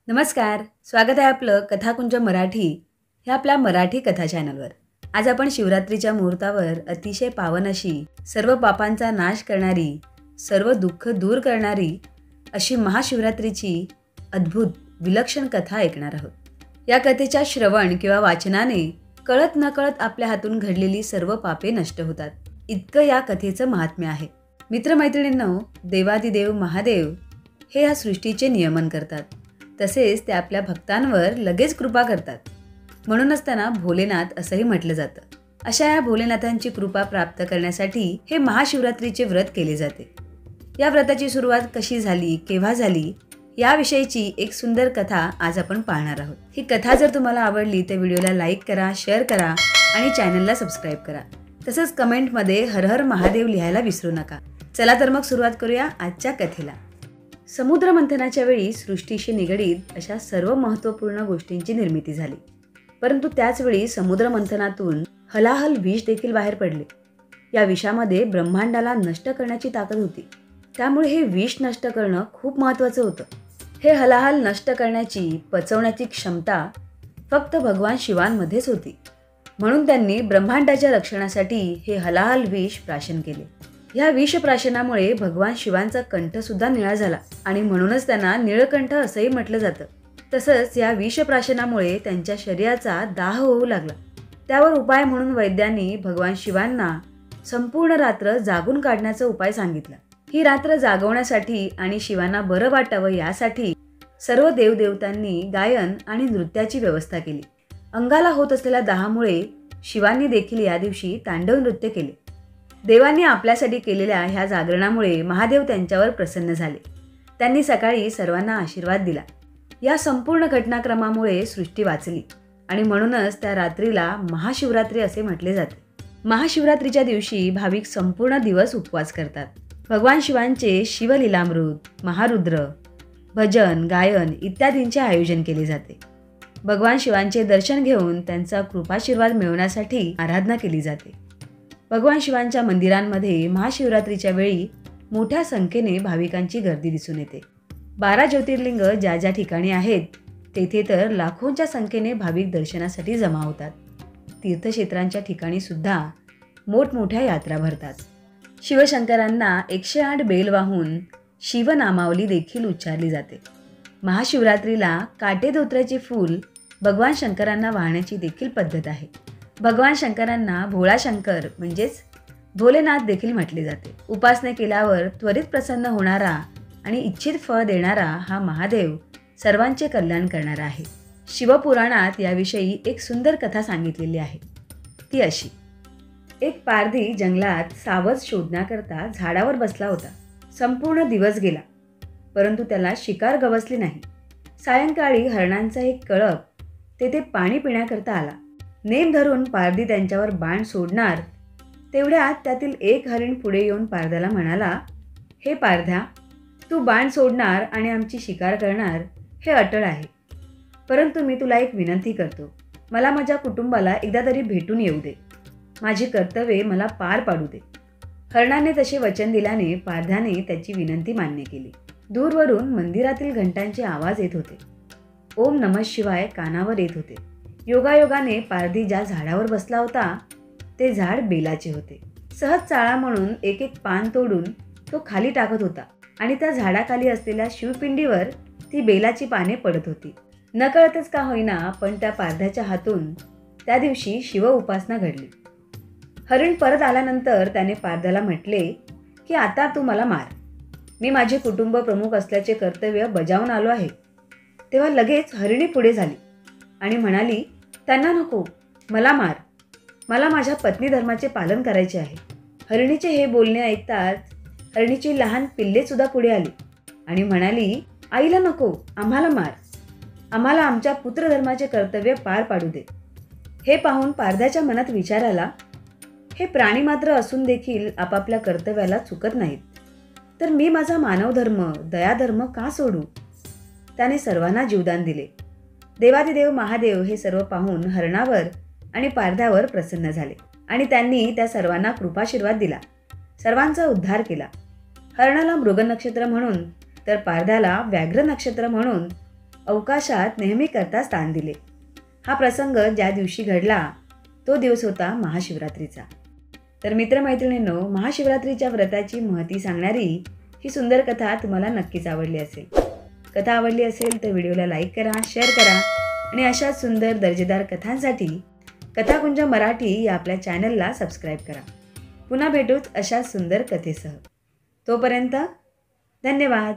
नमस्कार, स्वागत आहे आपलं कथाकुंज मराठी ह्या आपल्या मराठी कथा चॅनलवर. आज आपण शिवरात्रीच्या मुहूर्तावर अतिशय पावन अशी, सर्व पापांचा नाश करणारी, सर्व दुःख दूर करणारी अशी महाशिवरात्रीची अद्भुत विलक्षण कथा ऐकणार आहोत. या कथेच्या श्रवण किंवा वाचनाने कळत नकळत आपल्या हातून घडलेली सर्व पापे नष्ट होतात, इतकं या कथेचं महात्म्य आहे. मित्रमैत्रिणींनो, देवादिदेव महादेव हे या सृष्टीचे नियमन करतात. तसेच ते आपल्या भक्तांवर लगेच कृपा करतात. म्हणूनच त्यांना भोलेनाथ असंही म्हटलं जातं. अशा या भोलेनाथांची कृपा प्राप्त करण्यासाठी हे महाशिवरात्रीचे व्रत केले जाते. या व्रताची सुरुवात कशी झाली, केव्हा झाली, याविषयीची एक सुंदर कथा आज आपण पाहणार आहोत. ही कथा जर तुम्हाला आवडली तर व्हिडिओला लाईक करा, शेअर करा आणि चॅनलला सबस्क्राईब करा. तसंच कमेंटमध्ये हर हर महादेव लिहायला विसरू नका. चला तर मग सुरुवात करूया आजच्या कथेला. समुद्र मंथनाच्या वेळी सृष्टीशी निगडीत अशा सर्व महत्त्वपूर्ण गोष्टींची निर्मिती झाली. परंतु त्याचवेळी समुद्र मंथनातून हलाहल विष देखील बाहेर पडले. या विषामध्ये ब्रह्मांडाला नष्ट करण्याची ताकद होती. त्यामुळे हे विष नष्ट करणं खूप महत्त्वाचं होतं. हे हलाहल नष्ट करण्याची, पचवण्याची क्षमता फक्त भगवान शिवांमध्येच होती. म्हणून त्यांनी ब्रह्मांडाच्या रक्षणासाठी हे हलाहल विष प्राशन केले. ह्या विषप्राशनामुळे भगवान शिवांचा कंठसुद्धा निळा झाला आणि म्हणूनच त्यांना निळकंठ असंही म्हटलं जातं. तसंच या विषप्राशनामुळे त्यांच्या शरीराचा दाह होऊ लागला. त्यावर उपाय म्हणून वैद्यांनी भगवान शिवांना संपूर्ण रात्र जागून काढण्याचा उपाय सांगितला. ही रात्र जागवण्यासाठी आणि शिवांना बरं वाटावं यासाठी सर्व देवदेवतांनी गायन आणि नृत्याची व्यवस्था केली. अंगाला होत असलेल्या दाहामुळे शिवांनी देखील या दिवशी तांडव नृत्य केले. देवांनी आपल्यासाठी केलेल्या ह्या जागरणामुळे महादेव त्यांच्यावर प्रसन्न झाले. त्यांनी सकाळी सर्वांना आशीर्वाद दिला. या संपूर्ण घटनाक्रमामुळे सृष्टी वाचली आणि म्हणूनच त्या रात्रीला महाशिवरात्री असे म्हटले जाते. महाशिवरात्रीच्या दिवशी भाविक संपूर्ण दिवस उपवास करतात. भगवान शिवांचे शिवलीलामृत, महारुद्र, भजन, गायन इत्यादींचे आयोजन केले जाते. भगवान शिवांचे दर्शन घेऊन त्यांचा कृपाशीर्वाद मिळवण्यासाठी आराधना केली जाते. भगवान शिवांच्या मंदिरांमध्ये महाशिवरात्रीच्या वेळी मोठ्या संख्येने भाविकांची गर्दी दिसून येते. 12 ज्योतिर्लिंग ज्या ज्या ठिकाणी आहेत तेथे तर लाखोंच्या संख्येने भाविक दर्शनासाठी जमा होतात. तीर्थक्षेत्रांच्या ठिकाणी सुद्धा मोठमोठ्या यात्रा भरतात. शिवशंकरांना 108 बेल वाहून शिवनामावली देखील उच्चारली जाते. महाशिवरात्रीला काटेधोत्र्याचे फूल भगवान शंकरांना वाहण्याची देखील पद्धत आहे. भगवान शंकरांना भोळा शंकर म्हणजेच भोलेनाथ देखील म्हटले जाते. उपासना केल्यावर त्वरित प्रसन्न होणारा आणि इच्छित फळ देणारा हा महादेव सर्वांचे कल्याण करणारा आहे. शिवपुराणात याविषयी एक सुंदर कथा सांगितलेली आहे. ती अशी: एक पारधी जंगलात सावज शोधण्याकरता झाडावर बसला होता. संपूर्ण दिवस गेला, परंतु त्याला शिकार गवसली नाही. सायंकाळी हरणांचा एक कळप तेथे पाणी पिण्याकरता आला. नेम धरून पारधी त्यांच्यावर बाण सोडणार तेवढ्यात त्यातील एक हरिण पुढे येऊन पारध्याला म्हणाला, हे पारध्या, तू बाण सोडणार आणि आमची शिकार करणार हे अटळ आहे. परंतु मी तुला एक विनंती करतो. मला माझ्या कुटुंबाला एकदा तरी भेटून येऊ दे. माझी कर्तव्ये मला पार पाडू दे. हरणाने तसे वचन दिल्याने पारध्याने त्याची विनंती मान्य केली. दूरवरून मंदिरातील घंटांचे आवाज येत होते. ओम नमः शिवाय कानावर येत होते. योगायोगाने पारधी ज्या झाडावर बसला होता ते झाड बेलाचे होते. सहज चाळा म्हणून एक एक पान तोडून तो खाली टाकत होता आणि त्या झाडाखाली असलेल्या शिवपिंडीवर ती बेलाची पाने पडत होती. नकळतच का होईना पण त्या पारध्याच्या हातून त्या दिवशी शिव उपासना घडली. हरिण परत आल्यानंतर त्याने पारध्याला म्हटले की आता तू मला मार. मी माझे कुटुंब प्रमुख असल्याचे कर्तव्य बजावून आलो आहे. तेव्हा लगेच हरिणी पुढे झाली आणि म्हणाली, त्यांना नको, मला मार. मला माझ्या पत्नी धर्माचे पालन करायचे आहे. हरिणीचे हे बोलणे ऐकताच हरिणीची लहान पिल्लेसुद्धा पुढे आली आणि म्हणाली, आईला नको, आम्हाला मार. आम्हाला आमच्या पुत्रधर्माचे कर्तव्य पार पाडू दे. हे पाहून पारध्याच्या मनात विचार आला, हे प्राणी मात्र असून देखील आपापल्या कर्तव्याला चुकत नाहीत, तर मी माझा मानवधर्म, दयाधर्म का सोडू? त्याने सर्वांना जीवदान दिले. देवादिदेव महादेव हे सर्व पाहून हरणावर आणि पारध्यावर प्रसन्न झाले आणि त्यांनी त्या सर्वांना कृपाशीर्वाद दिला. सर्वांचा उद्धार केला. हरणाला मृग नक्षत्र म्हणून तर पारध्याला व्याघ्र नक्षत्र म्हणून अवकाशात नेहमी करता स्थान दिले. हा प्रसंग ज्या दिवशी घडला तो दिवस होता महाशिवरात्रीचा. तर मित्रमैत्रिणींनो, महाशिवरात्रीच्या व्रताची महती सांगणारी ही सुंदर कथा तुम्हाला नक्कीच आवडली असेल. कथा आवडली असेल तर व्हिडिओला लाईक करा, शेअर करा आणि अशाच सुंदर दर्जेदार कथांसाठी कथाकुंज मराठी या आपल्या चॅनलला सबस्क्राईब करा. पुन्हा भेटूच अशाच सुंदर कथेसह. तोपर्यंत धन्यवाद.